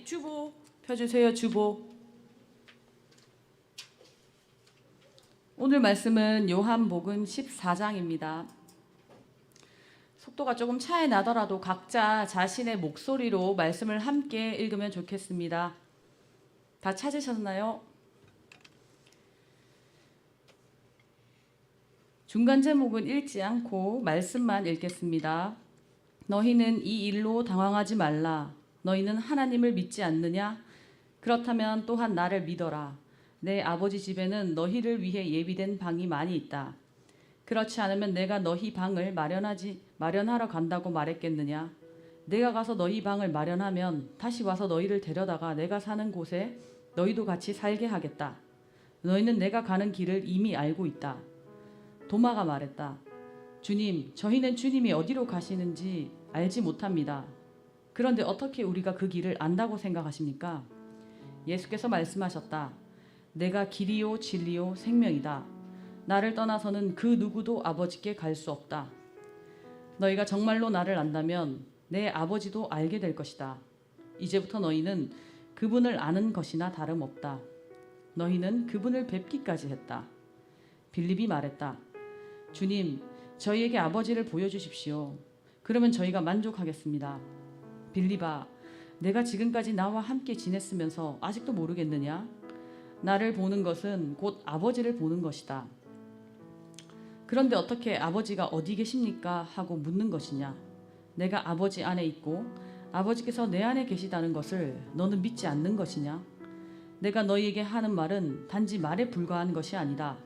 주보 펴주세요. 주보. 오늘 말씀은 요한복음 14장입니다. 속도가 조금 차이 나더라도 각자 자신의 목소리로 말씀을 함께 읽으면 좋겠습니다. 다 찾으셨나요? 중간 제목은 읽지 않고 말씀만 읽겠습니다. 너희는 이 일로 당황하지 말라. 너희는 하나님을 믿지 않느냐? 그렇다면 또한 나를 믿어라. 내 아버지 집에는 너희를 위해 예비된 방이 많이 있다. 그렇지 않으면 내가 너희 방을 마련하러 간다고 말했겠느냐? 내가 가서 너희 방을 마련하면 다시 와서 너희를 데려다가 내가 사는 곳에 너희도 같이 살게 하겠다. 너희는 내가 가는 길을 이미 알고 있다. 도마가 말했다. 주님, 저희는 주님이 어디로 가시는지 알지 못합니다. 그런데 어떻게 우리가 그 길을 안다고 생각하십니까? 예수께서 말씀하셨다. 내가 길이요 진리요 생명이다. 나를 떠나서는 그 누구도 아버지께 갈 수 없다. 너희가 정말로 나를 안다면 내 아버지도 알게 될 것이다. 이제부터 너희는 그분을 아는 것이나 다름없다. 너희는 그분을 뵙기까지 했다. 빌립이 말했다. 주님, 저희에게 아버지를 보여주십시오. 그러면 저희가 만족하겠습니다. 빌립아, 내가 지금까지 나와 함께 지냈으면서 아직도 모르겠느냐? 나를 보는 것은 곧 아버지를 보는 것이다. 그런데 어떻게 아버지가 어디 계십니까? 하고 묻는 것이냐? 내가 아버지 안에 있고 아버지께서 내 안에 계시다는 것을 너는 믿지 않는 것이냐? 내가 너희에게 하는 말은 단지 말에 불과한 것이 아니다.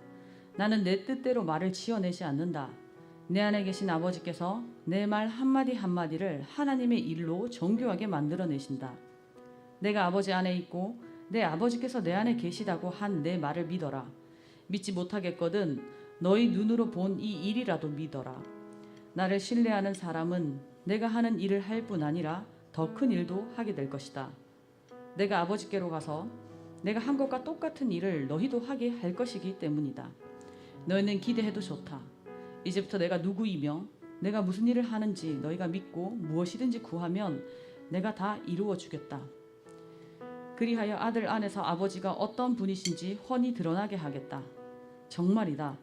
나는 내 뜻대로 말을 지어내지 않는다. 내 안에 계신 아버지께서 내 말 한마디 한마디를 하나님의 일로 정교하게 만들어내신다. 내가 아버지 안에 있고 내 아버지께서 내 안에 계시다고 한 내 말을 믿어라. 믿지 못하겠거든 너희 눈으로 본 이 일이라도 믿어라. 나를 신뢰하는 사람은 내가 하는 일을 할 뿐 아니라 더 큰 일도 하게 될 것이다. 내가 아버지께로 가서 내가 한 것과 똑같은 일을 너희도 하게 할 것이기 때문이다. 너희는 기대해도 좋다. 이제부터 내가 누구이며 내가 무슨 일을 하는지 너희가 믿고 무엇이든지 구하면 내가 다 이루어 주겠다. 그리하여 아들 안에서 아버지가 어떤 분이신지 훤히 드러나게 하겠다. 정말이다.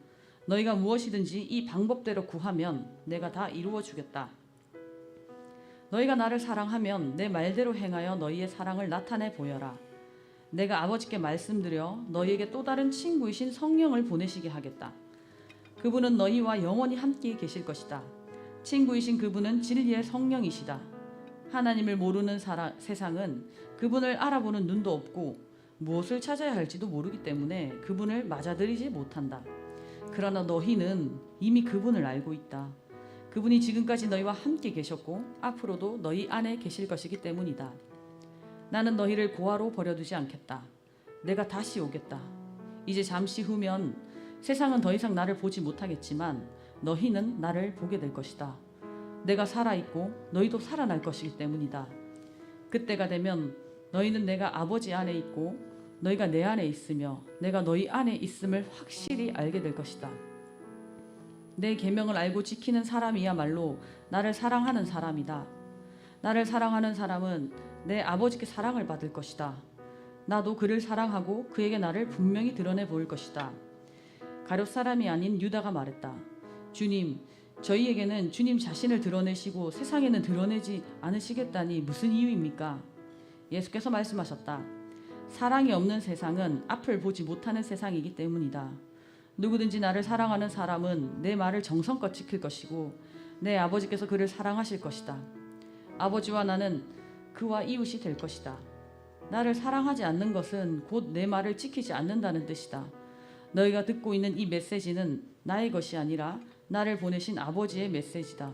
너희가 무엇이든지 이 방법대로 구하면 내가 다 이루어 주겠다. 너희가 나를 사랑하면 내 말대로 행하여 너희의 사랑을 나타내 보여라. 내가 아버지께 말씀드려 너희에게 또 다른 친구이신 성령을 보내시게 하겠다. 그분은 너희와 영원히 함께 계실 것이다. 친구이신 그분은 진리의 성령이시다. 하나님을 모르는 세상은 그분을 알아보는 눈도 없고 무엇을 찾아야 할지도 모르기 때문에 그분을 맞아들이지 못한다. 그러나 너희는 이미 그분을 알고 있다. 그분이 지금까지 너희와 함께 계셨고 앞으로도 너희 안에 계실 것이기 때문이다. 나는 너희를 고아로 버려두지 않겠다. 내가 다시 오겠다. 이제 잠시 후면 세상은 더 이상 나를 보지 못하겠지만 너희는 나를 보게 될 것이다. 내가 살아있고 너희도 살아날 것이기 때문이다. 그때가 되면 너희는 내가 아버지 안에 있고 너희가 내 안에 있으며 내가 너희 안에 있음을 확실히 알게 될 것이다. 내 계명을 알고 지키는 사람이야말로 나를 사랑하는 사람이다. 나를 사랑하는 사람은 내 아버지께 사랑을 받을 것이다. 나도 그를 사랑하고 그에게 나를 분명히 드러내 보일 것이다. 가룟 사람이 아닌 유다가 말했다. 주님, 저희에게는 주님 자신을 드러내시고 세상에는 드러내지 않으시겠다니 무슨 이유입니까? 예수께서 말씀하셨다. 사랑이 없는 세상은 앞을 보지 못하는 세상이기 때문이다. 누구든지 나를 사랑하는 사람은 내 말을 정성껏 지킬 것이고 내 아버지께서 그를 사랑하실 것이다. 아버지와 나는 그와 이웃이 될 것이다. 나를 사랑하지 않는 것은 곧 내 말을 지키지 않는다는 뜻이다. 너희가 듣고 있는 이 메시지는 나의 것이 아니라 나를 보내신 아버지의 메시지다.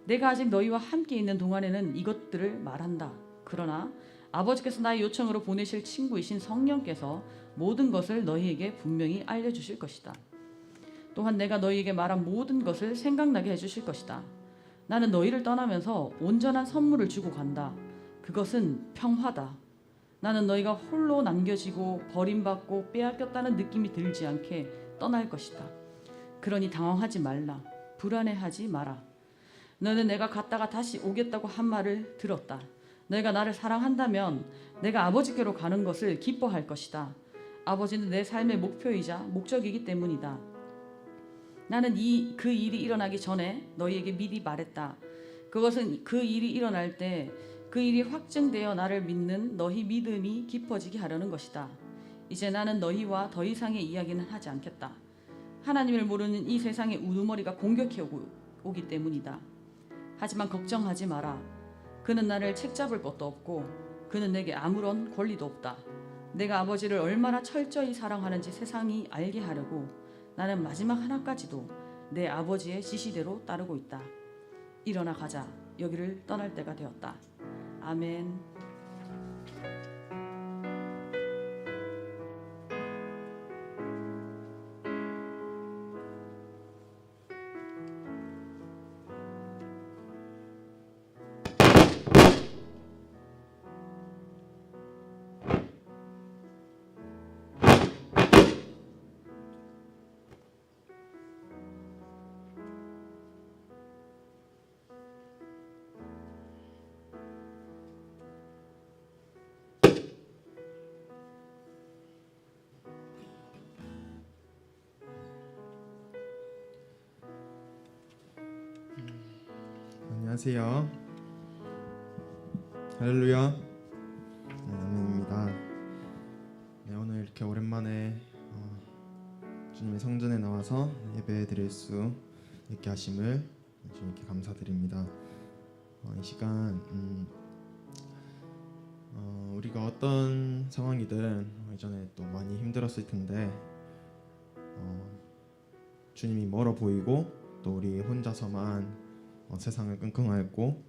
내가 아직 너희와 함께 있는 동안에는 이것들을 말한다. 그러나 아버지께서 나의 요청으로 보내실 친구이신 성령께서 모든 것을 너희에게 분명히 알려주실 것이다. 또한 내가 너희에게 말한 모든 것을 생각나게 해주실 것이다. 나는 너희를 떠나면서 온전한 선물을 주고 간다. 그것은 평화다. 나는 너희가 홀로 남겨지고 버림받고 빼앗겼다는 느낌이 들지 않게 떠날 것이다. 그러니 당황하지 말라. 불안해하지 마라. 너는 내가 갔다가 다시 오겠다고 한 말을 들었다. 너희가 나를 사랑한다면 내가 아버지께로 가는 것을 기뻐할 것이다. 아버지는 내 삶의 목표이자 목적이기 때문이다. 나는 그 일이 일어나기 전에 너희에게 미리 말했다. 그것은 그 일이 일어날 때 그 일이 확증되어 나를 믿는 너희 믿음이 깊어지게 하려는 것이다. 이제 나는 너희와 더 이상의 이야기는 하지 않겠다. 하나님을 모르는 이 세상의 우두머리가 공격해 오기 때문이다. 하지만 걱정하지 마라. 그는 나를 책잡을 것도 없고 그는 내게 아무런 권리도 없다. 내가 아버지를 얼마나 철저히 사랑하는지 세상이 알게 하려고 나는 마지막 하나까지도 내 아버지의 지시대로 따르고 있다. 일어나 가자. 여기를 떠날 때가 되었다. 아멘. 안녕하세요. 할렐루야. 아멘입니다. 네, 오늘 이렇게 오랜만에 주님의 성전에 나와서 예배 드릴 수 있게 하심을 주님께 감사드립니다. 이 시간 우리가 어떤 상황이든 이전에 또 많이 힘들었을 텐데 주님이 멀어 보이고 또 우리 혼자서만 세상을 끙끙 앓고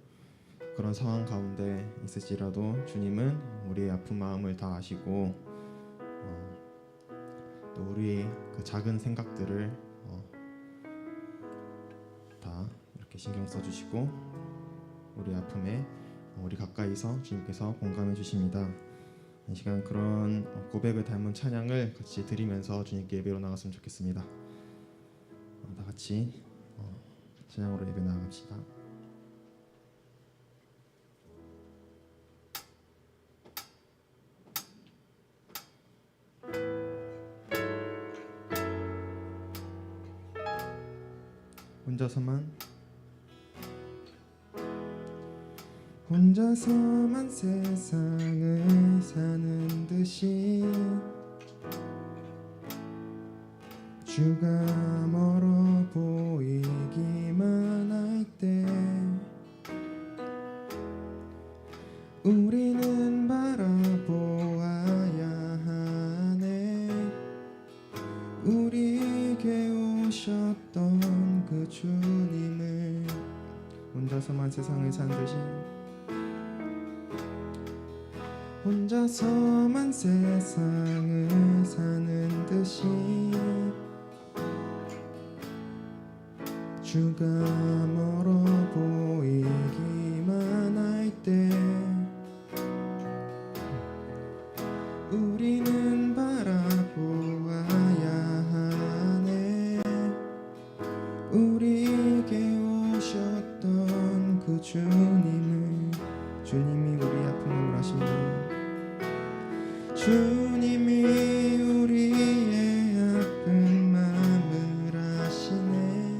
그런 상황 가운데 있을지라도 주님은 우리의 아픈 마음을 다 아시고 또 우리의 그 작은 생각들을 다 이렇게 신경 써주시고 우리 아픔에 우리 가까이서 주님께서 공감해 주십니다. 이 시간 그런 고백을 닮은 찬양을 같이 드리면서 주님께 예배로 나갔으면 좋겠습니다. 다 같이 찬양으로 예배 나갑시다. 혼자서만 세상을 사는 듯이 주가 멀어 보이기만 할 때 우리는 바라보아야 하네. 우리에게 오셨던 그 주님을 혼자서만 세상을 산 듯이 혼자서만 세상을 사는 듯이 주가 멀어 보이기만 할 때 우리는 바라보아야 하네. 우리에게 오셨던 그 주님이 우리 아픔을 아십니다. 주님이 우리의 아픈 마음을 아시네.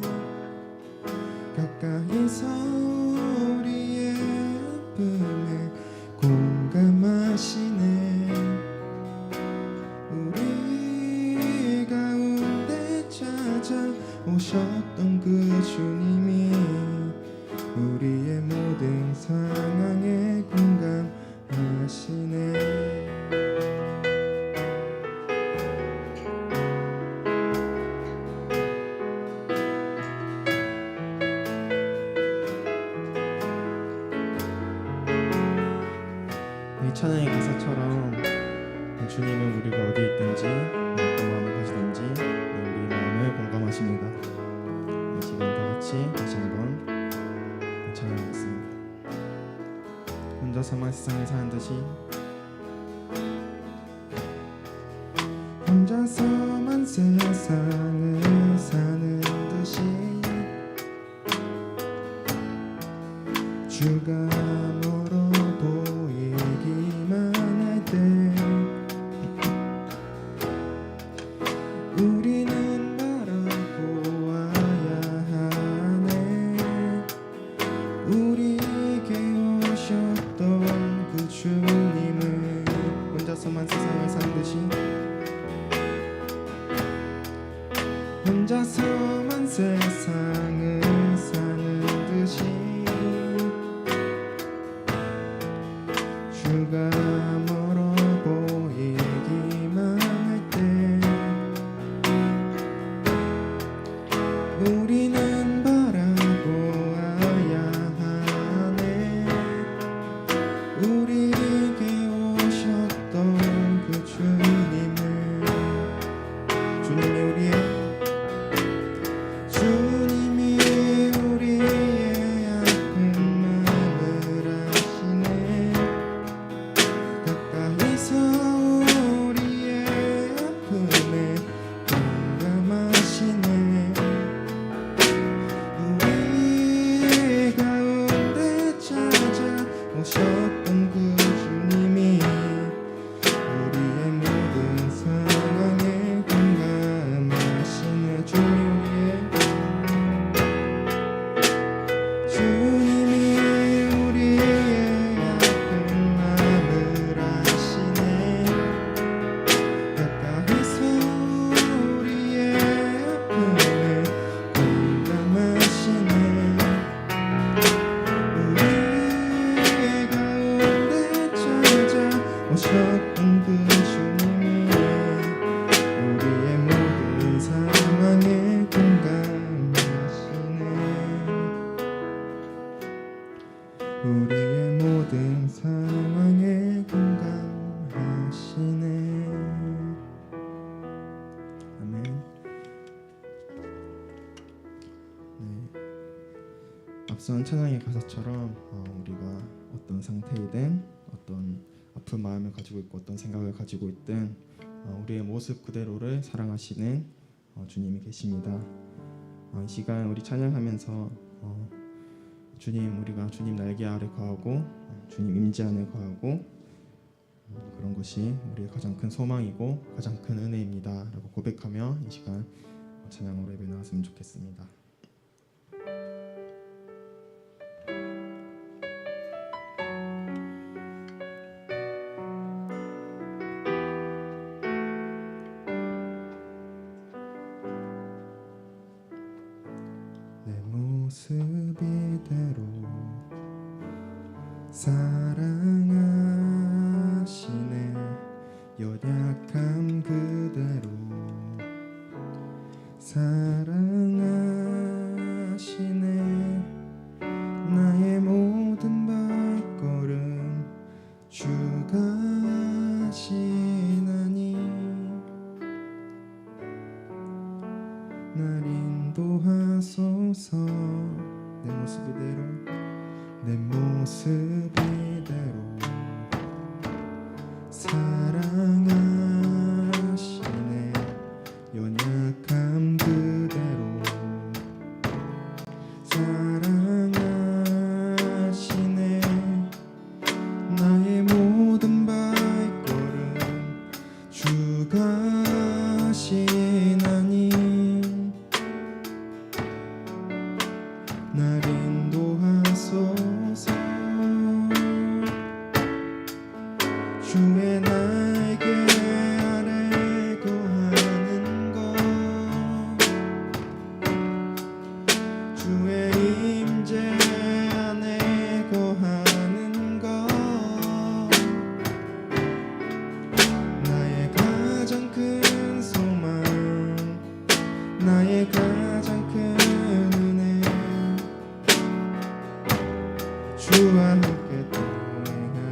가까이서 우리의 아픔에 공감하시네. 우리 가운데 찾아오셨던 그 주님이 우리의 모든 상황에 공감하시네. 이 찬양의 가사처럼 주님은 우리가 어디 있든지 어떤 마음을 가지든지 우리 마음을 공감하십니다. 이 시간 다 같이 다시 한번 찬양하겠습니다. 혼자서만 세상을 사는 듯이 혼자서만 세상을 사는 듯이 주가 멀어 보이기만 주님은 혼자서만 세상을 사는 듯이 혼자서만 세상을 사는 듯이 주가 멀어 보이기만 할 때 우리는 바라보아야 하네. 우리에게 오셨던 그 주님을 주님이 우리의 아픈 마음을 아시네. 가까이서 우리의 아픔에 공감하시네. 우리 가운데 찾아오셨던 그 주님이 우리의 모든 상황에 공감하시네. 주님이 우리의 아픈 마음을 아시네. 가까이서 우리의 아픔에 공감하시네. 우리 가운데 찾아오셨던 그 주님이 우리의 모든 상황에 공감하시네. 우리의 모든 상황에 공감하시네. 아멘. 네. 앞선 찬양의 가사처럼 우리가 어떤 상태이든 어떤 아픈 마음을 가지고 있고 어떤 생각을 가지고 있든 우리의 모습 그대로를 사랑하시는 주님이 계십니다. 이 시간 우리 찬양하면서 주님, 우리가 주님 날개 아래 거하고 주님 임재 안에 거하고 그런 것이 우리의 가장 큰 소망이고 가장 큰 은혜입니다 라고 고백하며 이 시간 찬양으로 예배 나왔으면 좋겠습니다. 내 모습 이대로 사랑하시네. 연약함 그대로 사랑하시네. 나의 모든 발걸음 주가 하시나니 날 인도하소서. 내 모습 이대로 내 모습 이대로 사랑하시네. 연약함 그대로 사랑하시네. 나의 모든 발걸음 주가 하시나니 날 인도하소서. 주의 날개 아래 거하는 것 주의 임재 안에 거하는 것 나의 가장 큰 소망 나의 가장 큰 은혜 주와 함께 동행하는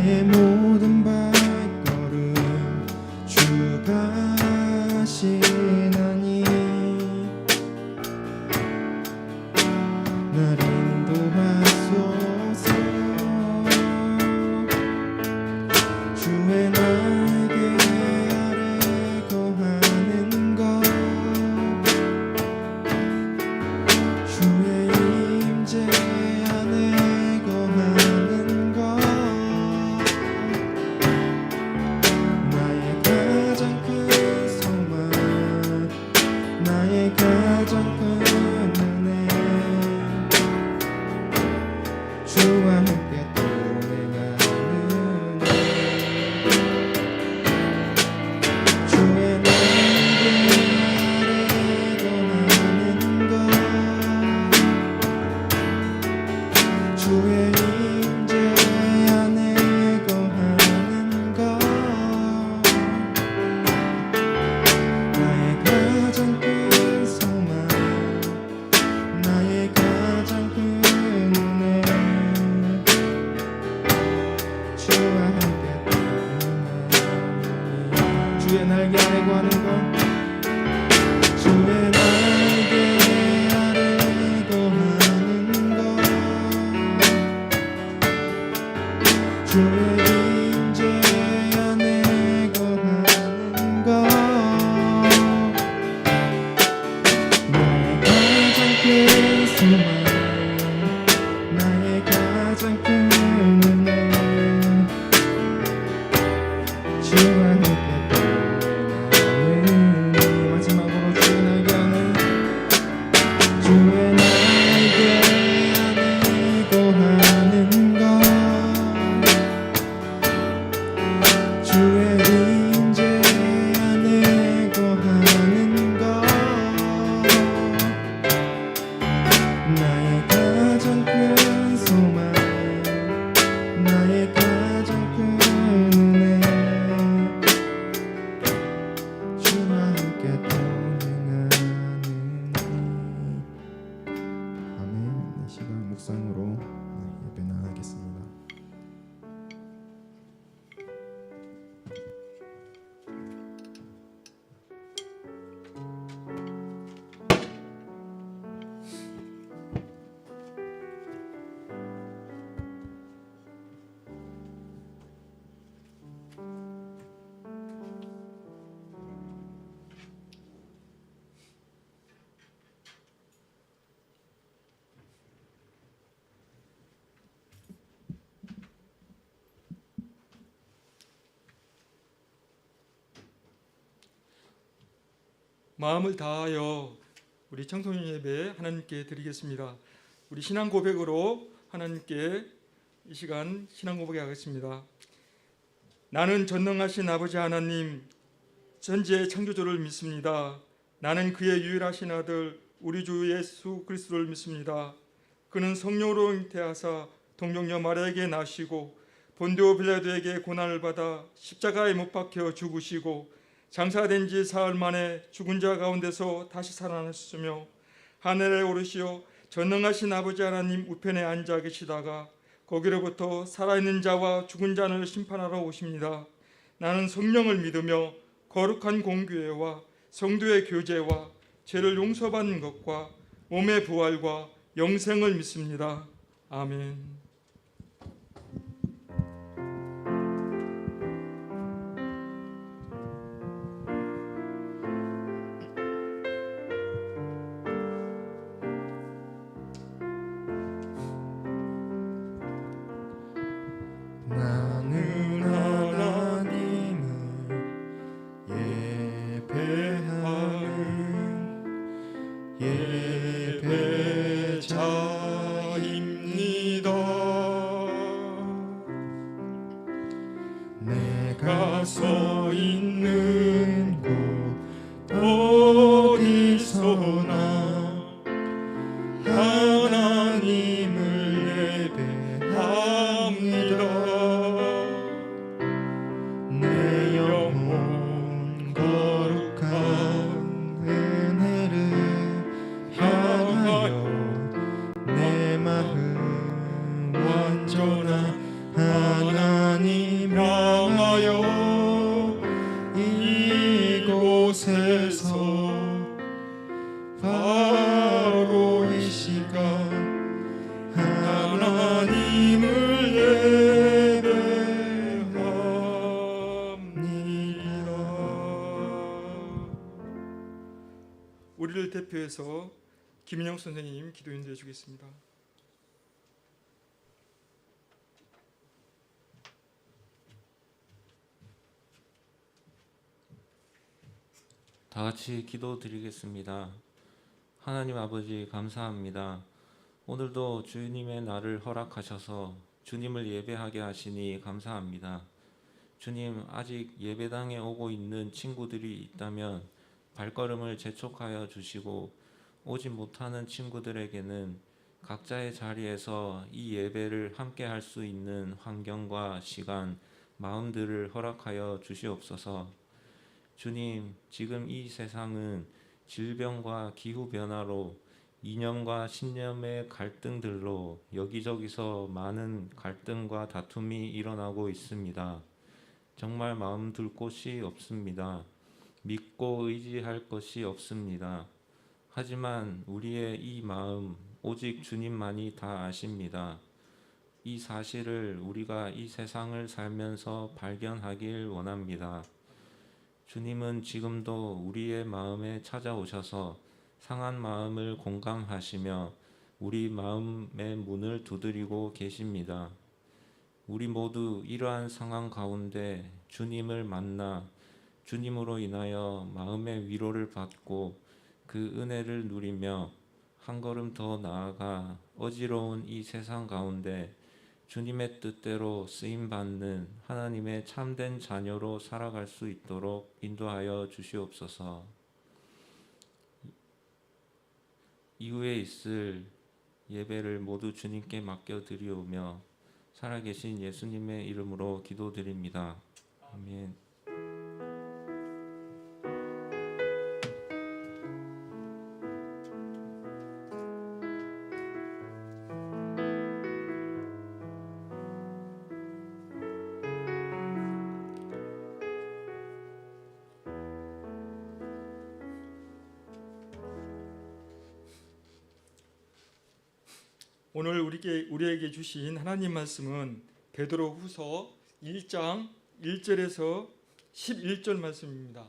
나의 모든 발걸음 주가 하시나니 날 인도하소서. 주의 날개 아래 거하는 것, 주의 임재 안에 거하는 것, 나의 가장 큰 소망, 나의 가장 큰 은혜, 주와 함께 동행하는 주의 날개 아래 거하는 것, 주의 임재 안에 거하는 것, 나의 가장 큰 소망, 나의 가장 큰 은혜, 주와 함께 동행하니 주의 날개 아래 거하는 것, 주의 날개 아래 거하는 것, 주의 임재 안에 거하는 것, 나의 가장 큰 소망, 나의 가장 큰 은혜, 주와 함께 동행하는 마지막으로 주의 날개 안에, 주의 날개 안에 거하는 것, 주의 임재 안에 거하는 것, 나의 가장 큰 소망, 나의 가장 큰 은혜, 주와 함께 동행하는 아멘. 이 시간 묵상으로 예배 나가겠습니다. 마음을 다하여 우리 청소년 예배 하나님께 드리겠습니다. 우리 신앙 고백으로 하나님께 이 시간 신앙 고백하겠습니다. 나는 전능하신 아버지 하나님, 전지의 창조주를 믿습니다. 나는 그의 유일하신 아들 우리 주 예수 그리스도를 믿습니다. 그는 성령으로 잉태하사 동정녀 마리아에게 나시고 본디오 빌라도에게 고난을 받아 십자가에 못 박혀 죽으시고 장사된 지 사흘 만에 죽은 자 가운데서 다시 살아나셨으며 하늘에 오르시어 전능하신 아버지 하나님 우편에 앉아 계시다가 거기로부터 살아있는 자와 죽은 자를 심판하러 오십니다. 나는 성령을 믿으며 거룩한 공교회와 성도의 교제와 죄를 용서받는 것과 몸의 부활과 영생을 믿습니다. 아멘. 나는 하나님을 예배하는 예배자입니다. 내가 서 있는 곳 어디서나 하나님을 예배합니다. 내 영혼 거룩한 은혜를 향하여 내 마음 완전한 하나님 대표해서 김인영 선생님 기도 인도해 주겠습니다. 다 같이 기도드리겠습니다. 하나님 아버지 감사합니다. 오늘도 주님의 날을 허락하셔서 주님을 예배하게 하시니 감사합니다. 주님, 아직 예배당에 오고 있는 친구들이 있다면 발걸음을 재촉하여 주시고, 오지 못하는 친구들에게는 각자의 자리에서 이 예배를 함께 할 수 있는 환경과 시간, 마음들을 허락하여 주시옵소서. 주님, 지금 이 세상은 질병과 기후변화로 이념과 신념의 갈등들로 여기저기서 많은 갈등과 다툼이 일어나고 있습니다. 정말 마음 둘 곳이 없습니다. 믿고 의지할 것이 없습니다. 하지만 우리의 이 마음 오직 주님만이 다 아십니다. 이 사실을 우리가 이 세상을 살면서 발견하길 원합니다. 주님은 지금도 우리의 마음에 찾아오셔서 상한 마음을 공감하시며 우리 마음의 문을 두드리고 계십니다. 우리 모두 이러한 상황 가운데 주님을 만나 주님으로 인하여 마음의 위로를 받고 그 은혜를 누리며 한 걸음 더 나아가 어지러운 이 세상 가운데 주님의 뜻대로 쓰임받는 하나님의 참된 자녀로 살아갈 수 있도록 인도하여 주시옵소서. 이후에 있을 예배를 모두 주님께 맡겨드리오며 살아계신 예수님의 이름으로 기도드립니다. 아멘. 오늘 우리에게 주신 하나님 말씀은 베드로후서 1장 1절에서 11절 말씀입니다.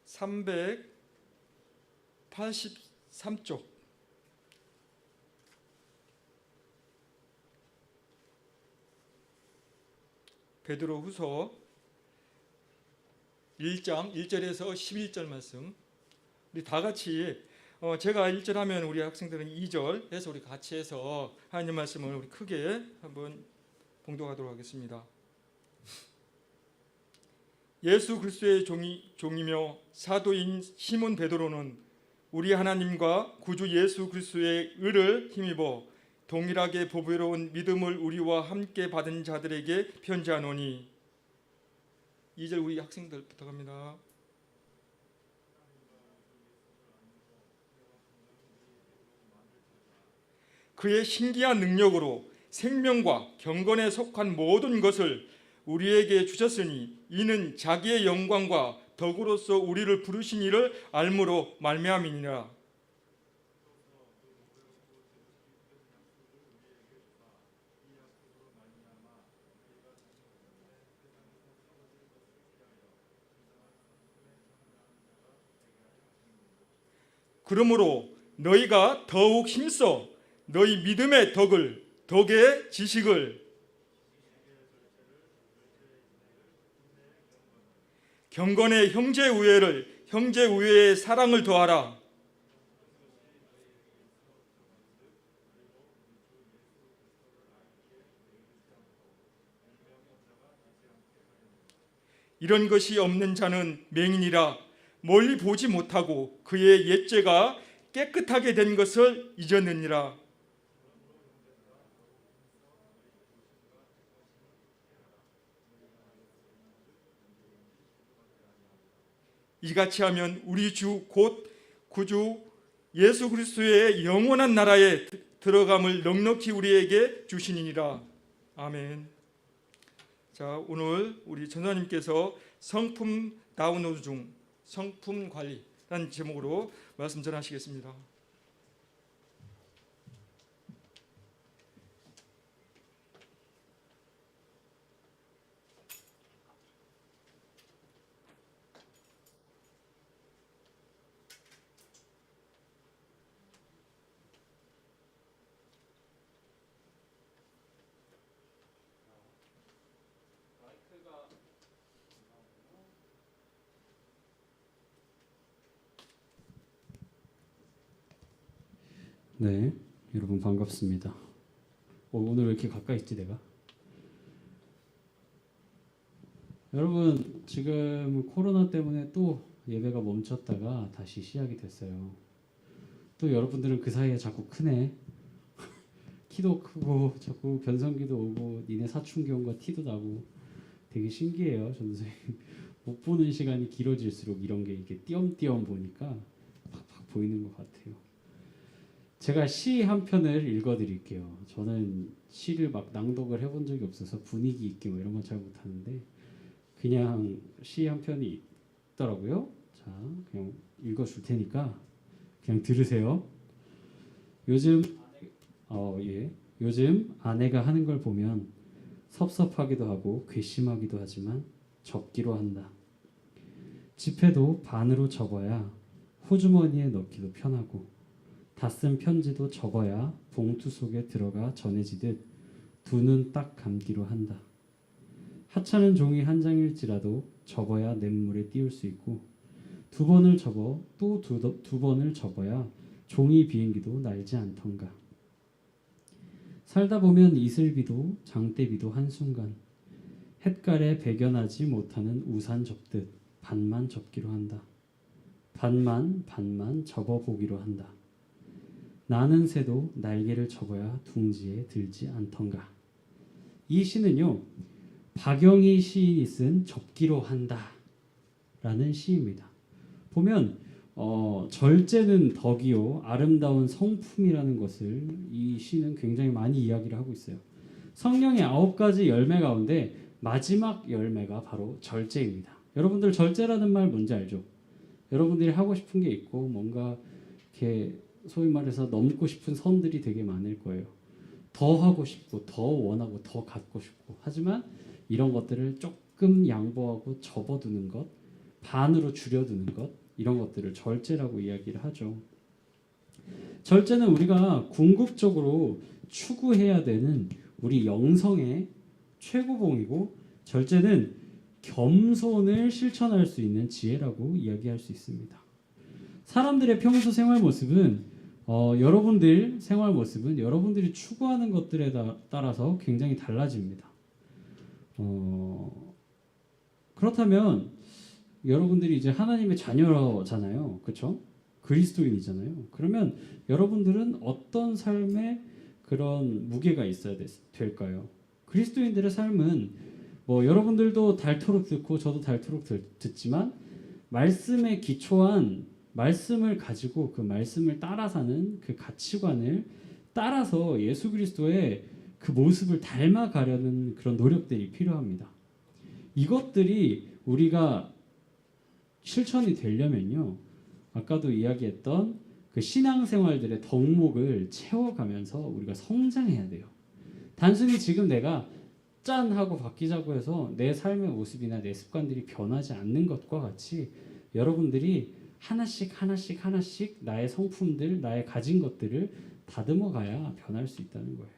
383쪽 베드로후서 1장 1절에서 11절 말씀, 우리 다 같이 제가 1절 하면 우리 학생들은 2절 해서 우리 같이 해서 하나님 말씀을 우리 크게 한번 봉독하도록 하겠습니다. 예수 그리스도의 종이며 사도인 시몬 베드로는 우리 하나님과 구주 예수 그리스도의 의를 힘입어 동일하게 보배로운 믿음을 우리와 함께 받은 자들에게 편지하노니. 2절 우리 학생들 부탁합니다. 그의 신기한 능력으로 생명과 경건에 속한 모든 것을 우리에게 주셨으니 이는 자기의 영광과 덕으로서 우리를 부르신 이를 알므로 말미암이니라. 그러므로 너희가 더욱 힘써 너희 믿음의 덕을, 덕의 지식을, 경건의 형제 우애를, 형제 우애의 사랑을 더하라. 이런 것이 없는 자는 맹인이라 멀리 보지 못하고 그의 옛죄가 깨끗하게 된 것을 잊었느니라. 이같이 하면 우리 주 곧 구주 예수 그리스도의 영원한 나라에 들어감을 넉넉히 우리에게 주시니라. 아멘. 자, 오늘 우리 전사님께서 성품 다운로드 중 성품 관리라는 제목으로 말씀 전하시겠습니다. 네, 여러분 반갑습니다. 오늘 왜 이렇게 가까이 있지 내가? 여러분 지금 코로나 때문에 또 예배가 멈췄다가 다시 시작이 됐어요. 또 여러분들은 그 사이에 자꾸 크네. 키도 크고 자꾸 변성기도 오고 니네 사춘기 온 거 티도 나고 되게 신기해요. 전선생님 못 보는 시간이 길어질수록 이런 게 이게 띄엄띄엄 보니까 팍팍 보이는 것 같아요. 제가 시 한 편을 읽어드릴게요. 저는 시를 막 낭독을 해본 적이 없어서 분위기 있게 뭐 이런 건 잘 못하는데 그냥 시 한 편이 있더라고요. 자, 그냥 읽어줄 테니까 그냥 들으세요. 요즘 아내가 하는 걸 보면 섭섭하기도 하고 괘씸하기도 하지만 접기로 한다. 지폐도 반으로 접어야 호주머니에 넣기도 편하고 다 쓴 편지도 접어야 봉투 속에 들어가 전해지듯 두 눈 딱 감기로 한다. 하찮은 종이 한 장일지라도 접어야 냇물에 띄울 수 있고 두 번을 접어 또 두 번을 접어야 종이 비행기도 날지 않던가. 살다 보면 이슬비도 장대비도 한순간 햇깔에 배겨나지 못하는 우산 접듯 반만 접기로 한다. 반만 접어보기로 한다. 나는 새도 날개를 접어야 둥지에 들지 않던가. 이 시는요, 박영희 시인이 쓴 접기로 한다 라는 시입니다. 보면 절제는 덕이요 아름다운 성품이라는 것을 이 시는 굉장히 많이 이야기를 하고 있어요. 성령의 9가지 열매 가운데 마지막 열매가 바로 절제입니다. 여러분들 절제라는 말 뭔지 알죠? 여러분들이 하고 싶은 게 있고 뭔가 이렇게 소위 말해서 넘고 싶은 선들이 되게 많을 거예요. 더 하고 싶고 더 원하고 더 갖고 싶고 하지만 이런 것들을 조금 양보하고 접어두는 것, 반으로 줄여두는 것 이런 것들을 절제라고 이야기를 하죠. 절제는 우리가 궁극적으로 추구해야 되는 우리 영성의 최고봉이고 절제는 겸손을 실천할 수 있는 지혜라고 이야기할 수 있습니다. 사람들의 평소 생활 모습은 여러분들 생활 모습은 여러분들이 추구하는 것들에 따라서 굉장히 달라집니다. 그렇다면 여러분들이 이제 하나님의 자녀잖아요, 그렇죠? 그리스도인이잖아요. 그러면 여러분들은 어떤 삶의 그런 무게가 있어야 될까요? 그리스도인들의 삶은 뭐 여러분들도 닳도록 듣고 저도 닳도록 듣지만 말씀에 기초한 말씀을 가지고 그 말씀을 따라 사는 그 가치관을 따라서 예수 그리스도의 그 모습을 닮아가려는 그런 노력들이 필요합니다. 이것들이 우리가 실천이 되려면요, 아까도 이야기했던 그 신앙생활들의 덕목을 채워가면서 우리가 성장해야 돼요. 단순히 지금 내가 짠 하고 바뀌자고 해서 내 삶의 모습이나 내 습관들이 변하지 않는 것과 같이 여러분들이 하나씩 나의 성품들, 나의 가진 것들을 다듬어 가야 변할 수 있다는 거예요.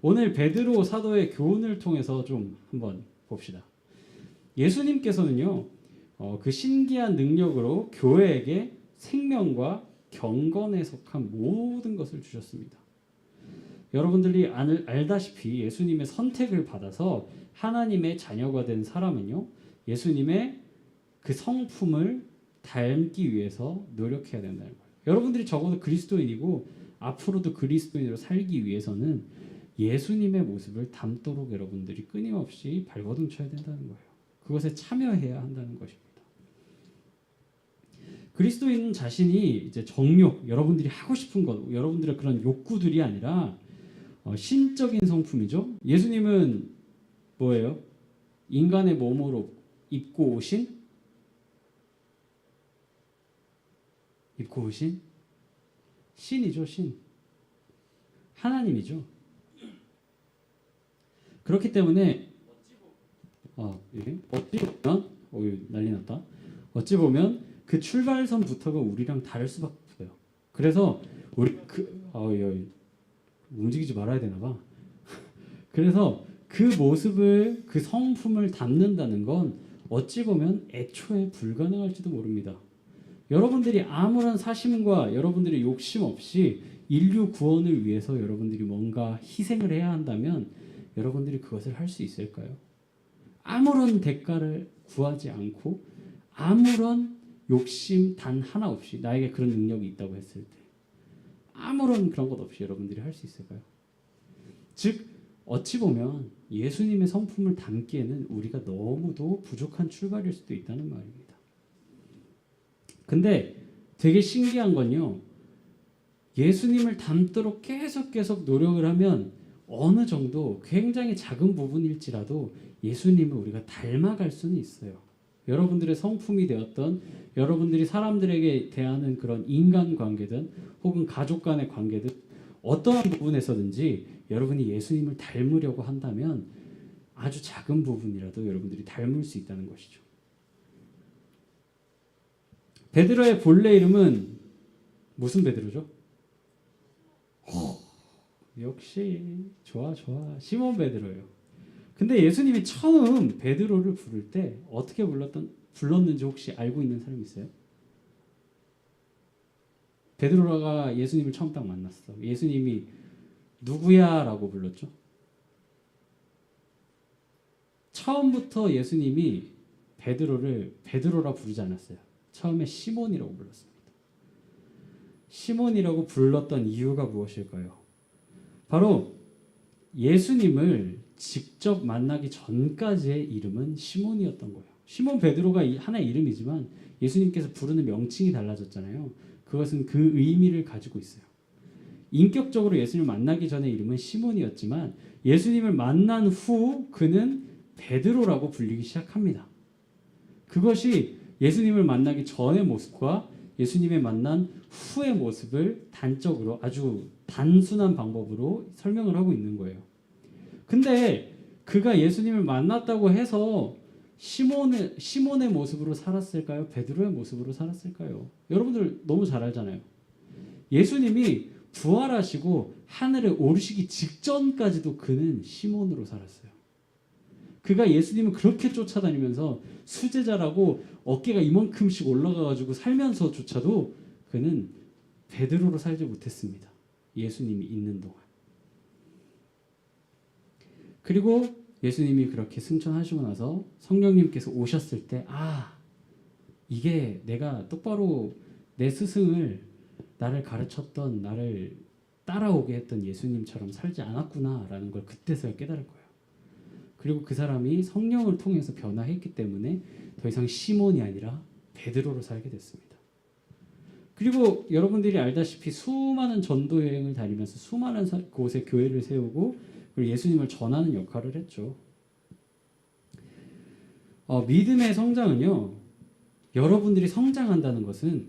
오늘 베드로 사도의 교훈을 통해서 좀 한번 봅시다. 예수님께서는요, 그 신기한 능력으로 교회에게 생명과 경건에 속한 모든 것을 주셨습니다. 여러분들이 알다시피 예수님의 선택을 받아서 하나님의 자녀가 된 사람은요, 예수님의 그 성품을 닮기 위해서 노력해야 된다는 거예요. 여러분들이 적어도 그리스도인이고 앞으로도 그리스도인으로 살기 위해서는 예수님의 모습을 닮도록 여러분들이 끊임없이 발버둥 쳐야 된다는 거예요. 그것에 참여해야 한다는 것입니다. 그리스도인 자신이 이제 정욕, 여러분들이 하고 싶은 것, 여러분들의 그런 욕구들이 아니라 신적인 성품이죠. 예수님은 뭐예요? 인간의 몸으로 입고 오신 신이죠, 신. 하나님이죠. 그렇기 때문에 어찌 보면 난리 났다. 어찌 보면 그 출발선부터가 우리랑 다를 수밖에 없어요. 그래서 우리 움직이지 말아야 되나 봐. 그래서 그 모습을, 그 성품을 담는다는 건 어찌 보면 애초에 불가능할지도 모릅니다. 여러분들이 아무런 사심과 여러분들의 욕심 없이 인류 구원을 위해서 여러분들이 뭔가 희생을 해야 한다면 여러분들이 그것을 할 수 있을까요? 아무런 대가를 구하지 않고 아무런 욕심 단 하나 없이 나에게 그런 능력이 있다고 했을 때 아무런 그런 것 없이 여러분들이 할 수 있을까요? 즉 어찌 보면 예수님의 성품을 담기에는 우리가 너무도 부족한 출발일 수도 있다는 말입니다. 근데 되게 신기한 건요. 예수님을 닮도록 계속 노력을 하면 어느 정도 굉장히 작은 부분일지라도 예수님을 우리가 닮아갈 수는 있어요. 여러분들의 성품이 되었던 여러분들이 사람들에게 대하는 그런 인간관계든 혹은 가족 간의 관계든 어떠한 부분에서든지 여러분이 예수님을 닮으려고 한다면 아주 작은 부분이라도 여러분들이 닮을 수 있다는 것이죠. 베드로의 본래 이름은 무슨 베드로죠? 역시 좋아 시몬 베드로예요. 근데 예수님이 처음 베드로를 부를 때 어떻게 불렀는지 혹시 알고 있는 사람 있어요? 베드로가 예수님을 처음 딱 만났어. 예수님이 누구야? 라고 불렀죠. 처음부터 예수님이 베드로를 베드로라 부르지 않았어요. 처음에 시몬이라고 불렀습니다. 시몬이라고 불렀던 이유가 무엇일까요? 바로 예수님을 직접 만나기 전까지의 이름은 시몬이었던 거예요. 시몬 베드로가 하나의 이름이지만 예수님께서 부르는 명칭이 달라졌잖아요. 그것은 그 의미를 가지고 있어요. 인격적으로 예수님을 만나기 전의 이름은 시몬이었지만 예수님을 만난 후 그는 베드로라고 불리기 시작합니다. 그것이 예수님을 만나기 전의 모습과 예수님의 만난 후의 모습을 단적으로 아주 단순한 방법으로 설명을 하고 있는 거예요. 근데 그가 예수님을 만났다고 해서 시몬의 모습으로 살았을까요? 베드로의 모습으로 살았을까요? 여러분들 너무 잘 알잖아요. 예수님이 부활하시고 하늘에 오르시기 직전까지도 그는 시몬으로 살았어요. 그가 예수님을 그렇게 쫓아다니면서 수제자라고 어깨가 이만큼씩 올라가가지고 살면서조차도 그는 베드로로 살지 못했습니다. 예수님이 있는 동안. 그리고 예수님이 그렇게 승천하시고 나서 성령님께서 오셨을 때 이게 내가 똑바로 내 스승을 나를 가르쳤던 나를 따라오게 했던 예수님처럼 살지 않았구나라는 걸 그때서야 깨달을 거예요. 그리고 그 사람이 성령을 통해서 변화했기 때문에 더 이상 시몬이 아니라 베드로로 살게 됐습니다. 그리고 여러분들이 알다시피 수많은 전도 여행을 다니면서 수많은 곳에 교회를 세우고 그리고 예수님을 전하는 역할을 했죠. 믿음의 성장은요. 여러분들이 성장한다는 것은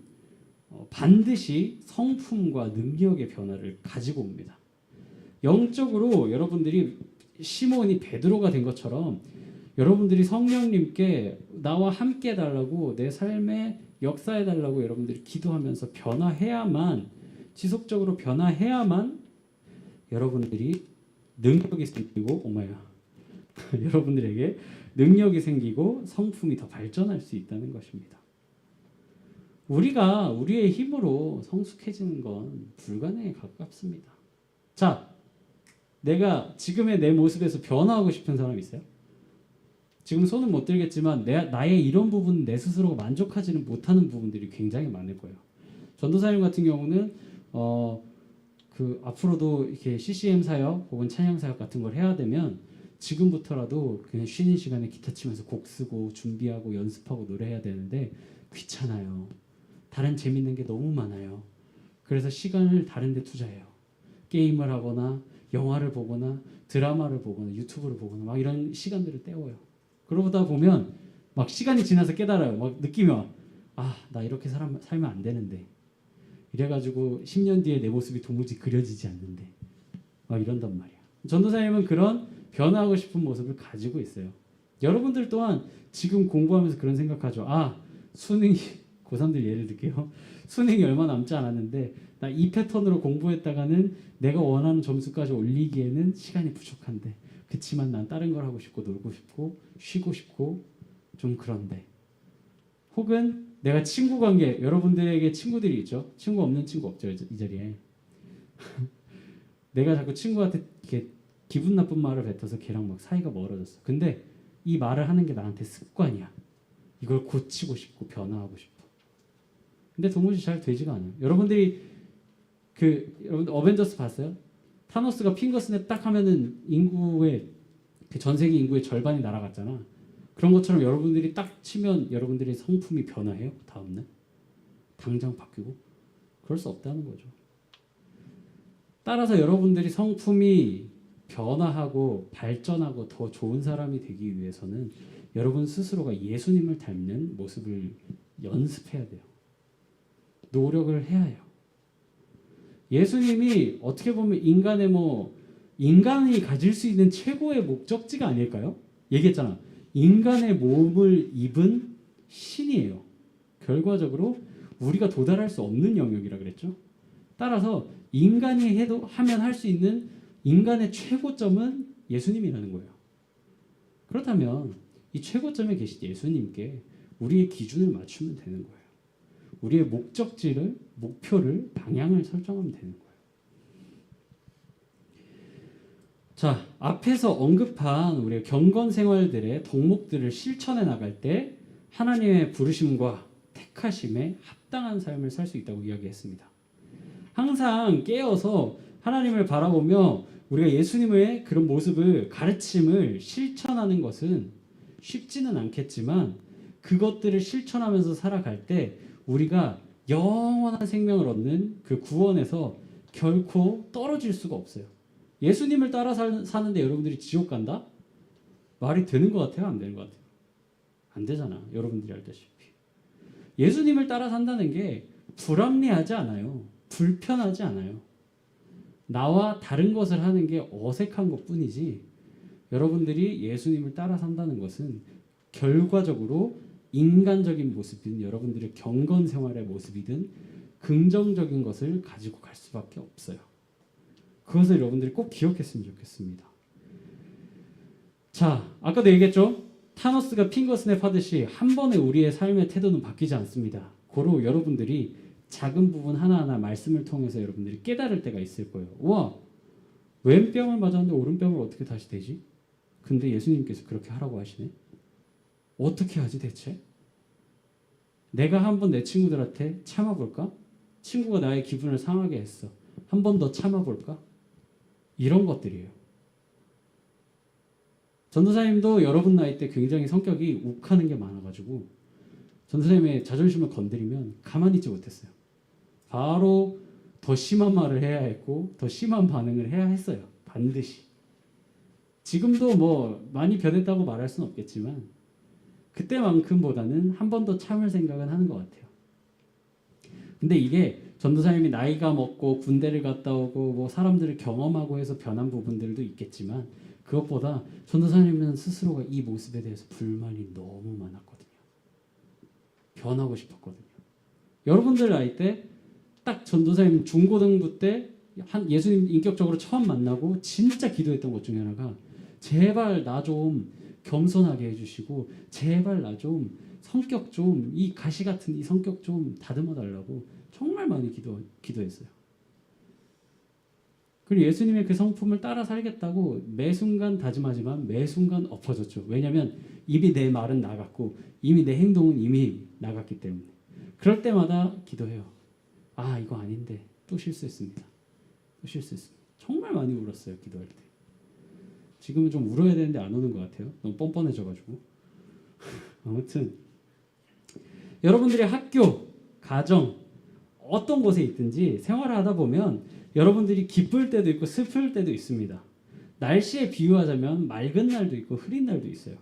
반드시 성품과 능력의 변화를 가지고 옵니다. 영적으로 여러분들이 시몬이 베드로가 된 것처럼 여러분들이 성령님께 나와 함께 해달라고 내 삶에 역사해달라고 여러분들이 기도하면서 변화해야만 지속적으로 변화해야만 여러분들이 능력이 생기고 여러분들에게 능력이 생기고 성품이 더 발전할 수 있다는 것입니다. 우리가 우리의 힘으로 성숙해지는 건 불가능에 가깝습니다. 자, 내가 지금의 내 모습에서 변화하고 싶은 사람 있어요? 지금 손은 못 들겠지만 나의 이런 부분 내 스스로 만족하지는 못하는 부분들이 굉장히 많을 거예요. 전도사님 같은 경우는 앞으로도 이렇게 CCM 사역 혹은 찬양 사역 같은 걸 해야 되면 지금부터라도 그냥 쉬는 시간에 기타 치면서 곡 쓰고 준비하고 연습하고 노래해야 되는데 귀찮아요. 다른 재밌는 게 너무 많아요. 그래서 시간을 다른 데 투자해요. 게임을 하거나 영화를 보거나 드라마를 보거나 유튜브를 보거나 막 이런 시간들을 때워요. 그러다 보면 막 시간이 지나서 깨달아요. 막 느낌이 와. 나 이렇게 살면 안 되는데. 이래가지고 10년 뒤에 내 모습이 도무지 그려지지 않는데. 막 이런단 말이야. 전도사님은 그런 변화하고 싶은 모습을 가지고 있어요. 여러분들 또한 지금 공부하면서 그런 생각하죠. 수능이 고3들 예를 들게요. 수능이 얼마 남지 않았는데 나 이 패턴으로 공부했다가는 내가 원하는 점수까지 올리기에는 시간이 부족한데 그치만 난 다른 걸 하고 싶고 놀고 싶고 쉬고 싶고 좀 그런데 혹은 내가 친구 관계 여러분들에게 친구들이 있죠. 친구 없는 친구 없죠 이 자리에. 내가 자꾸 친구한테 이렇게 기분 나쁜 말을 뱉어서 걔랑 막 사이가 멀어졌어. 근데 이 말을 하는 게 나한테 습관이야. 이걸 고치고 싶고 변화하고 싶어. 근데 도무지 잘 되지가 않아요. 여러분들이 여러분 어벤져스 봤어요? 타노스가 핑거스냅 딱 하면은 인구의 전 세계 인구의 절반이 날아갔잖아. 그런 것처럼 여러분들이 딱 치면 여러분들의 성품이 변화해요? 다음날? 당장 바뀌고? 그럴 수 없다는 거죠. 따라서 여러분들이 성품이 변화하고 발전하고 더 좋은 사람이 되기 위해서는 여러분 스스로가 예수님을 닮는 모습을 연습해야 돼요. 노력을 해야 해요. 예수님이 어떻게 보면 인간이 가질 수 있는 최고의 목적지가 아닐까요? 얘기했잖아. 인간의 몸을 입은 신이에요. 결과적으로 우리가 도달할 수 없는 영역이라 그랬죠. 따라서 인간이 하면 할 수 있는 인간의 최고점은 예수님이라는 거예요. 그렇다면 이 최고점에 계신 예수님께 우리의 기준을 맞추면 되는 거예요. 우리의 목적지를, 목표를, 방향을 설정하면 되는 거예요. 자, 앞에서 언급한 우리의 경건 생활들의 덕목들을 실천해 나갈 때 하나님의 부르심과 택하심에 합당한 삶을 살 수 있다고 이야기했습니다. 항상 깨어서 하나님을 바라보며 우리가 예수님의 그런 모습을, 가르침을 실천하는 것은 쉽지는 않겠지만 그것들을 실천하면서 살아갈 때 우리가 영원한 생명을 얻는 그 구원에서 결코 떨어질 수가 없어요. 예수님을 따라 사는데 여러분들이 지옥 간다? 말이 되는 것 같아요? 안 되는 것 같아요? 안 되잖아. 여러분들이 알다시피. 예수님을 따라 산다는 게 불합리하지 않아요. 불편하지 않아요. 나와 다른 것을 하는 게 어색한 것뿐이지 여러분들이 예수님을 따라 산다는 것은 결과적으로 인간적인 모습이든 여러분들의 경건 생활의 모습이든 긍정적인 것을 가지고 갈 수밖에 없어요. 그것을 여러분들이 꼭 기억했으면 좋겠습니다. 자, 아까도 얘기했죠? 타노스가 핑거스냅 하듯이 한 번에 우리의 삶의 태도는 바뀌지 않습니다. 고로 여러분들이 작은 부분 하나하나 말씀을 통해서 여러분들이 깨달을 때가 있을 거예요. 우와, 왼뺨을 맞았는데 오른뺨을 어떻게 다시 대지? 근데 예수님께서 그렇게 하라고 하시네. 어떻게 하지 대체? 내가 한번 내 친구들한테 참아볼까? 친구가 나의 기분을 상하게 했어. 한 번 더 참아볼까? 이런 것들이에요. 전도사님도 여러분 나이 때 굉장히 성격이 욱하는 게 많아가지고 전도사님의 자존심을 건드리면 가만히 있지 못했어요. 바로 더 심한 말을 해야 했고 더 심한 반응을 해야 했어요. 반드시. 지금도 뭐 많이 변했다고 말할 수는 없겠지만 그때만큼보다는 한 번 더 참을 생각은 하는 것 같아요. 근데 이게 전도사님이 나이가 먹고 군대를 갔다 오고 뭐 사람들을 경험하고 해서 변한 부분들도 있겠지만 그것보다 전도사님은 스스로가 이 모습에 대해서 불만이 너무 많았거든요. 변하고 싶었거든요. 여러분들 나이 때 딱 전도사님 중고등부 때 예수님 인격적으로 처음 만나고 진짜 기도했던 것 중에 하나가 제발 나 좀 겸손하게 해주시고 제발 나 좀 성격 좀 이 가시 같은 이 성격 좀 다듬어 달라고 정말 많이 기도했어요. 그리고 예수님의 그 성품을 따라 살겠다고 매 순간 다짐하지만 매 순간 엎어졌죠. 왜냐하면 이미 내 말은 나갔고 이미 내 행동은 이미 나갔기 때문에. 그럴 때마다 기도해요. 아 이거 아닌데 또 실수했습니다. 또 실수했습니다. 정말 많이 울었어요. 기도할 때. 지금은 좀 울어야 되는데 안 우는 것 같아요. 너무 뻔뻔해져가지고. 아무튼 여러분들의 학교, 가정 어떤 곳에 있든지 생활을 하다 보면 여러분들이 기쁠 때도 있고 슬플 때도 있습니다. 날씨에 비유하자면 맑은 날도 있고 흐린 날도 있어요.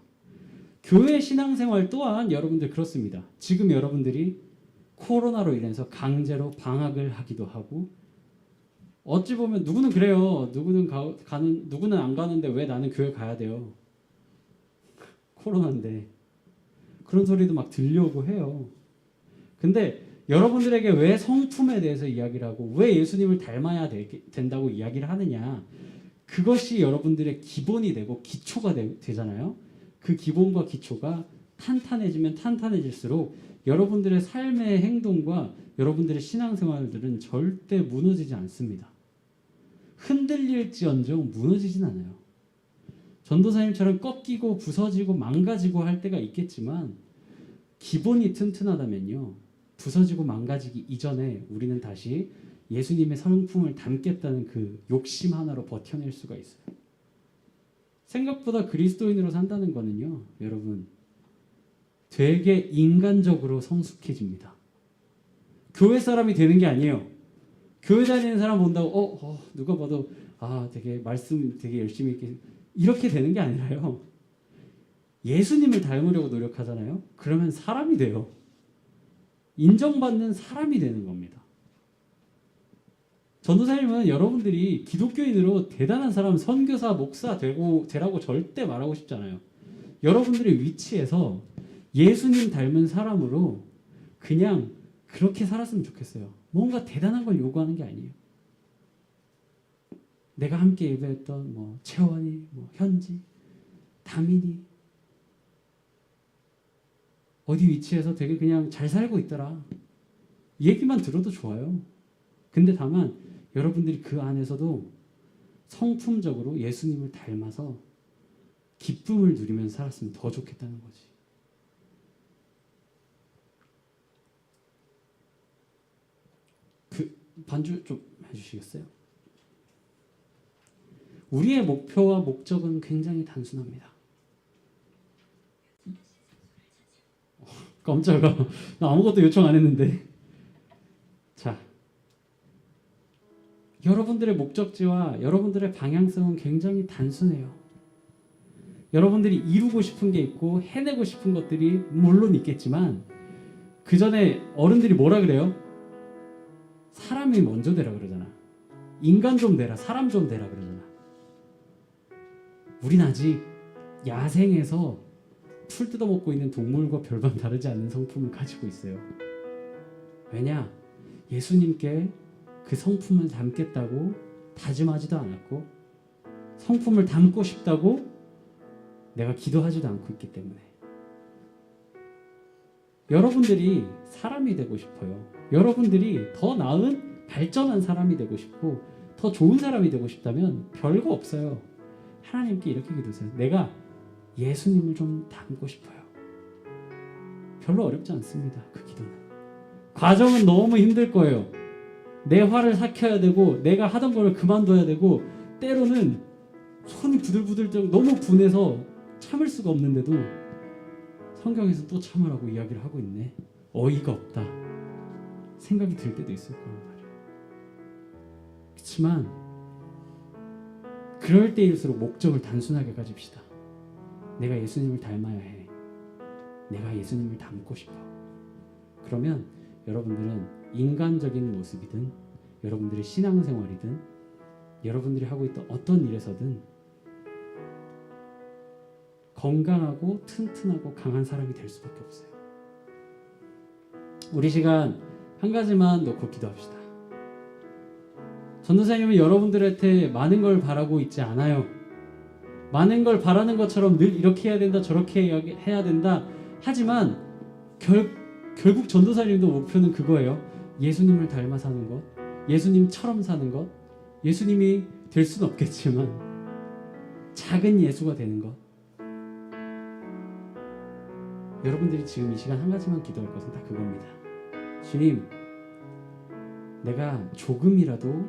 교회 신앙생활 또한 여러분들 그렇습니다. 지금 여러분들이 코로나로 인해서 강제로 방학을 하기도 하고 어찌 보면 누구는 그래요. 누구는 안 가는데 왜 나는 교회 가야 돼요? 코로나인데. 그런 소리도 막 들려오고 해요. 근데 여러분들에게 왜 성품에 대해서 이야기를 하고 왜 예수님을 닮아야 된다고 이야기를 하느냐. 그것이 여러분들의 기본이 되고 기초가 되잖아요. 그 기본과 기초가 탄탄해지면 탄탄해질수록 여러분들의 삶의 행동과 여러분들의 신앙생활들은 절대 무너지지 않습니다. 흔들릴지언정 무너지진 않아요. 전도사님처럼 꺾이고 부서지고 망가지고 할 때가 있겠지만 기본이 튼튼하다면요. 부서지고 망가지기 이전에 우리는 다시 예수님의 성품을 담겠다는 그 욕심 하나로 버텨낼 수가 있어요. 생각보다 그리스도인으로 산다는 거는요. 여러분 되게 인간적으로 성숙해집니다. 교회 사람이 되는 게 아니에요. 교회 다니는 사람 본다고 누가 봐도 되게 말씀 되게 열심히 이렇게 되는 게 아니라요. 예수님을 닮으려고 노력하잖아요. 그러면 사람이 돼요. 인정받는 사람이 되는 겁니다. 전도사님은 여러분들이 기독교인으로 대단한 사람, 선교사, 목사 되라고 절대 말하고 싶지 않아요. 여러분들의 위치에서 예수님 닮은 사람으로 그냥 그렇게 살았으면 좋겠어요. 뭔가 대단한 걸 요구하는 게 아니에요. 내가 함께 예배했던 채원이, 현지, 다민이 어디 위치에서 되게 그냥 잘 살고 있더라. 이 얘기만 들어도 좋아요. 근데 다만 여러분들이 그 안에서도 성품적으로 예수님을 닮아서 기쁨을 누리면서 살았으면 더 좋겠다는 거지. 그 반주 좀 해주시겠어요? 우리의 목표와 목적은 굉장히 단순합니다. 깜짝아. 나 아무것도 요청 안 했는데. 자, 여러분들의 목적지와 여러분들의 방향성은 굉장히 단순해요. 여러분들이 이루고 싶은 게 있고 해내고 싶은 것들이 물론 있겠지만 그 전에 어른들이 뭐라 그래요? 사람이 먼저 되라 그러잖아. 인간 좀 되라, 사람 좀 되라 그러잖아. 우린 아직 야생에서 풀 뜯어먹고 있는 동물과 별반 다르지 않는 성품을 가지고 있어요. 왜냐? 예수님께 그 성품을 담겠다고 다짐하지도 않았고 성품을 담고 싶다고 내가 기도하지도 않고 있기 때문에 여러분들이 사람이 되고 싶어요. 여러분들이 더 나은 발전한 사람이 되고 싶고 더 좋은 사람이 되고 싶다면 별거 없어요. 하나님께 이렇게 기도하세요. 내가 예수님을 좀 닮고 싶어요. 별로 어렵지 않습니다. 그 기도는. 과정은 너무 힘들 거예요. 내 화를 삭혀야 되고 내가 하던 거를 그만둬야 되고 때로는 손이 부들부들 너무 분해서 참을 수가 없는데도 성경에서 또 참으라고 이야기를 하고 있네. 어이가 없다 생각이 들 때도 있을 거란 말이에요. 그렇지만 그럴 때일수록 목적을 단순하게 가집시다. 내가 예수님을 닮아야 해. 내가 예수님을 닮고 싶어. 그러면 여러분들은 인간적인 모습이든 여러분들의 신앙생활이든 여러분들이 하고 있던 어떤 일에서든 건강하고 튼튼하고 강한 사람이 될 수밖에 없어요. 우리 시간 한 가지만 놓고 기도합시다. 전도사님은 여러분들한테 많은 걸 바라고 있지 않아요. 많은 걸 바라는 것처럼 늘 이렇게 해야 된다 저렇게 해야 된다 하지만 결국 전도사님도 목표는 그거예요. 예수님을 닮아 사는 것, 예수님처럼 사는 것. 예수님이 될 수는 없겠지만 작은 예수가 되는 것. 여러분들이 지금 이 시간 한 가지만 기도할 것은 다 그겁니다. 주님, 내가 조금이라도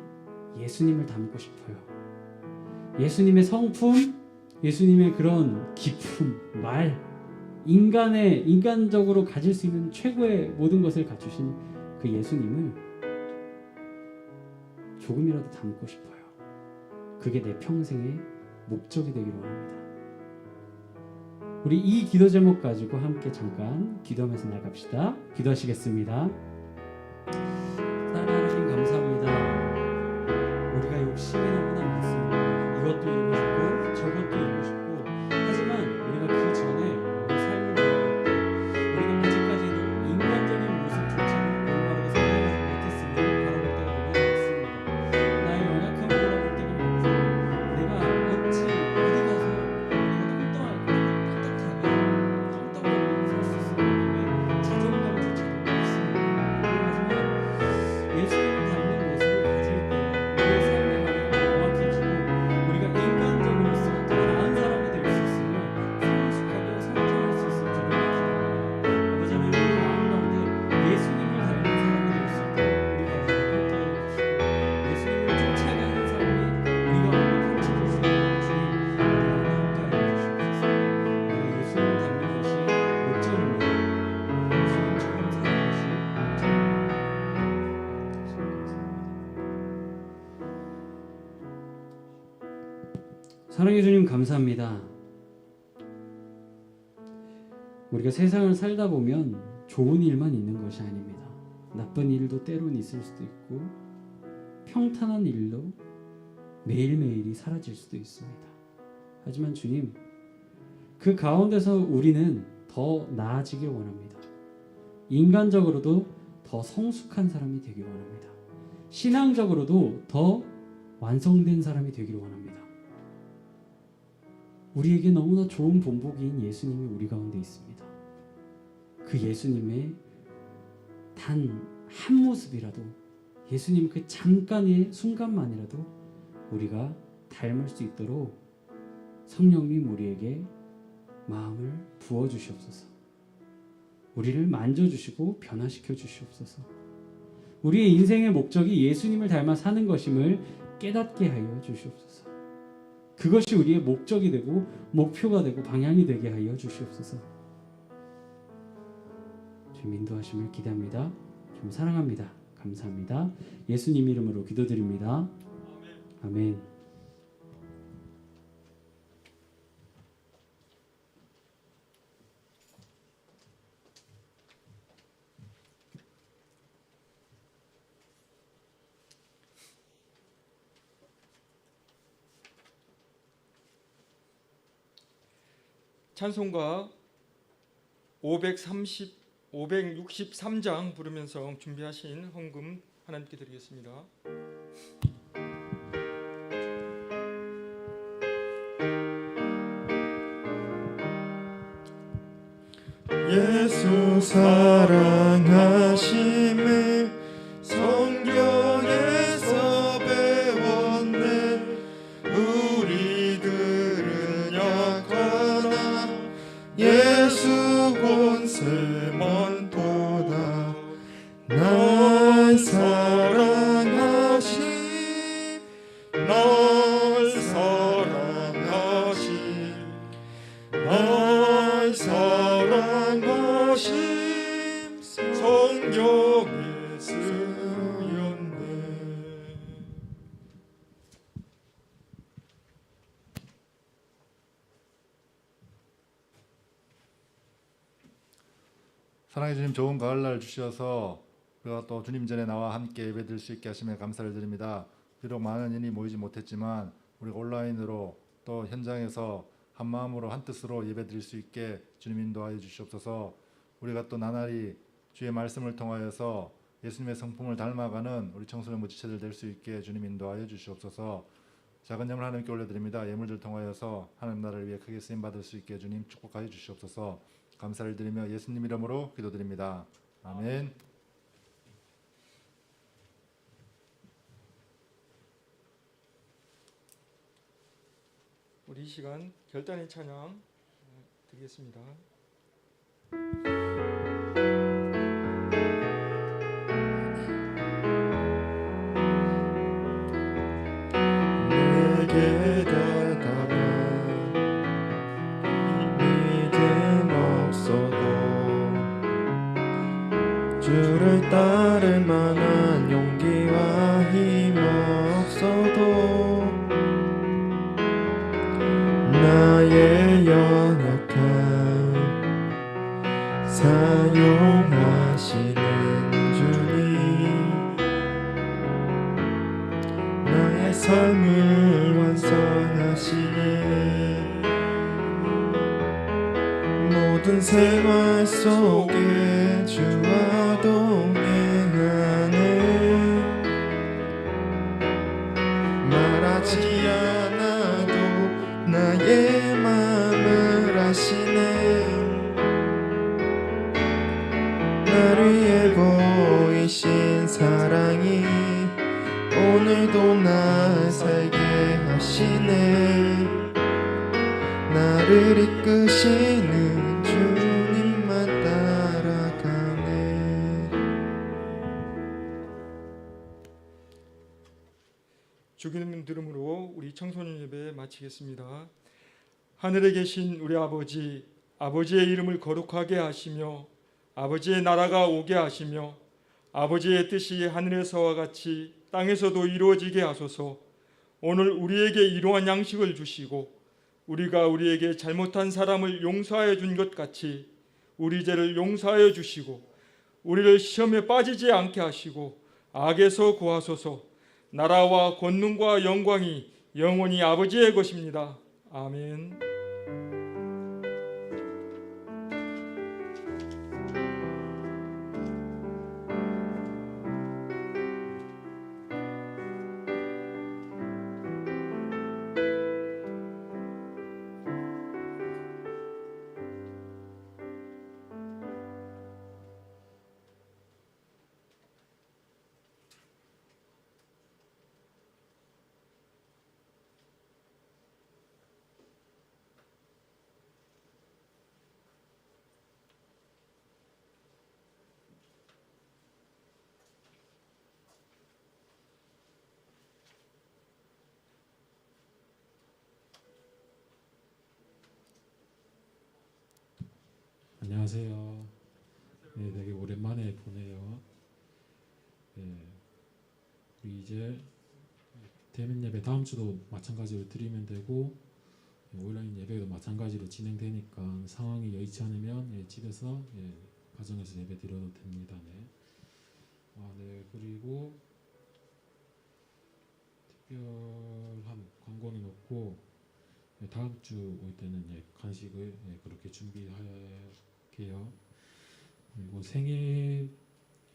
예수님을 닮고 싶어요. 예수님의 성품, 예수님의 그런 기품, 말, 인간적으로 가질 수 있는 최고의 모든 것을 갖추신 그 예수님을 조금이라도 닮고 싶어요. 그게 내 평생의 목적이 되기로 합니다. 우리 이 기도 제목 가지고 함께 잠깐 기도하면서 나갑시다. 기도하시겠습니다. 하나님 감사합니다. 우리가 욕심이 너무나 많습니다. 이것도 이루고 싶고 저것도 이루고 싶고 하지만 우리가 그 전에 우리 삶을 바라볼 때 우리가 아직까지도 인간적인 모습조차도 올바르게 생각하지 못했음을 바라볼 때가 너무 많습니다. 나의 연약함을 바라볼 때가 많고 내가 어찌 어디 가서 내가 뚱뚱하고 딱딱하게 살 수 있을까 자존감조차도 없습니다. 사랑해 주님 감사합니다. 우리가 세상을 살다 보면 좋은 일만 있는 것이 아닙니다. 나쁜 일도 때론 있을 수도 있고 평탄한 일도 매일매일이 사라질 수도 있습니다. 하지만 주님, 그 가운데서 우리는 더 나아지길 원합니다. 인간적으로도 더 성숙한 사람이 되길 원합니다. 신앙적으로도 더 완성된 사람이 되길 원합니다. 우리에게 너무나 좋은 본보기인 예수님이 우리 가운데 있습니다. 그 예수님의 단 한 모습이라도, 예수님 그 잠깐의 순간만이라도 우리가 닮을 수 있도록 성령님 우리에게 마음을 부어주시옵소서. 우리를 만져주시고 변화시켜 주시옵소서. 우리의 인생의 목적이 예수님을 닮아 사는 것임을 깨닫게 하여 주시옵소서. 그것이 우리의 목적이 되고 목표가 되고 방향이 되게 하여 주시옵소서. 주님 인도하심을 기대합니다. 주님 사랑합니다. 감사합니다. 예수님 이름으로 기도드립니다. 아멘. 찬송가 563장 부르면서 준비하신 헌금 하나님께 드리겠습니다. 예수 사랑하심을 성경에서 배웠네. 우리들은 약하나 예수 권세 많도다. 날 사랑하심, 날 사랑하심, 날 사랑하심, 성경에 쓰였네. 사랑해 주님, 좋은 가을날 주셔서 우리가 또 주님 전에 나와 함께 예배드릴 수 있게 하심에 감사를 드립니다. 비록 많은 인이 모이지 못했지만 우리가 온라인으로 또 현장에서 한 마음으로 한 뜻으로 예배드릴 수 있게 주님 인도하여 주시옵소서. 우리가 또 나날이 주의 말씀을 통하여서 예수님의 성품을 닮아가는 우리 청소년 무지체들 될 수 있게 주님 인도하여 주시옵소서. 작은 예물 하나님께 올려드립니다. 예물들 통하여서 하나님 나라를 위해 크게 쓰임받을 수 있게 주님 축복하여 주시옵소서. 감사를 드리며 예수님 이름으로 기도드립니다. 아멘. 우리 이 시간 결단의 찬양 드리겠습니다. 내게 다가가 믿음 없어도 주를 따를 만한 용기와 힘 없어도 나의 연약함 사용하시는 주님, 나의 삶을 완성하시네. 모든 생활 속에 주와 동행하네. 말하지 않아도 나의 마음을 아시네. 나를 위해 보이신 사랑이 오늘도 날 살게 하시네. 나를 이끄시는 주님만 따라가네. 주기도문 들음으로 우리 청소년 예배 마치겠습니다. 하늘에 계신 우리 아버지, 아버지의 이름을 거룩하게 하시며 아버지의 나라가 오게 하시며 아버지의 뜻이 하늘에서와 같이 땅에서도 이루어지게 하소서. 오늘 우리에게 이러한 양식을 주시고 우리가 우리에게 잘못한 사람을 용서하여 준 것 같이 우리 죄를 용서하여 주시고 우리를 시험에 빠지지 않게 하시고 악에서 구하소서. 나라와 권능과 영광이 영원히 아버지의 것입니다. 아멘. 안녕하세요. 네, 되게 오랜만에 보네요. 네, 우리 이제 대면 예배 다음 주도 마찬가지로 드리면 되고 온라인 예배도 마찬가지로 진행되니까 상황이 여의치 않으면 집에서 가정에서 예배 드려도 됩니다. 네. 네, 그리고 특별한 광고는 없고 다음 주 올 때는 간식을 그렇게 준비할게요. 그리고 생일이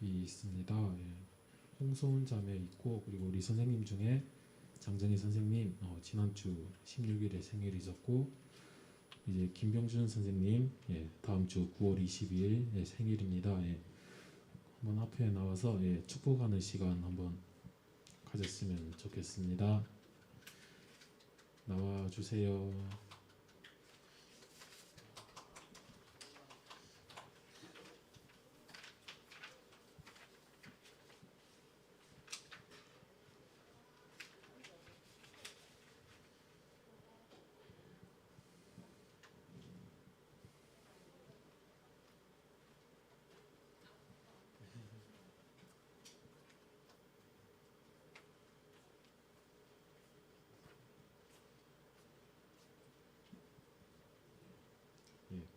있습니다. 홍소은 자매 있고 그리고 우리 선생님 중에 장정희 선생님 지난주 16일에 생일이셨고 이제 김병준 선생님 다음 주 9월 22일 생일입니다. 한번 앞에 나와서 축복하는 시간 한번 가졌으면 좋겠습니다. 나와 주세요.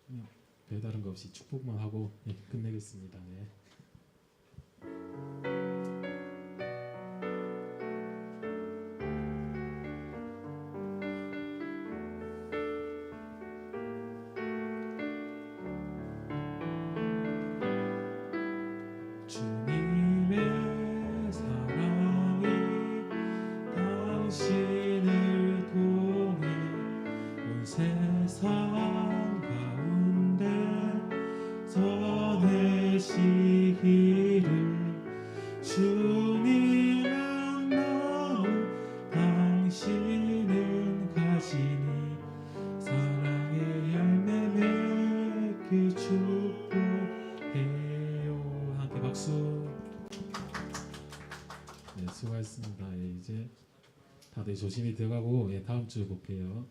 그냥 별다른 거 없이 축복만 하고 끝내겠습니다. 네. 주님의 사랑이 당신을 통해 온 세상 전해지기를 주님은 나무 당신은 가지니 사랑의 열매 맺기 축복해요. 함께 박수. 네, 수고하셨습니다. 이제 다들 조심히 들어가고 다음 주 볼게요.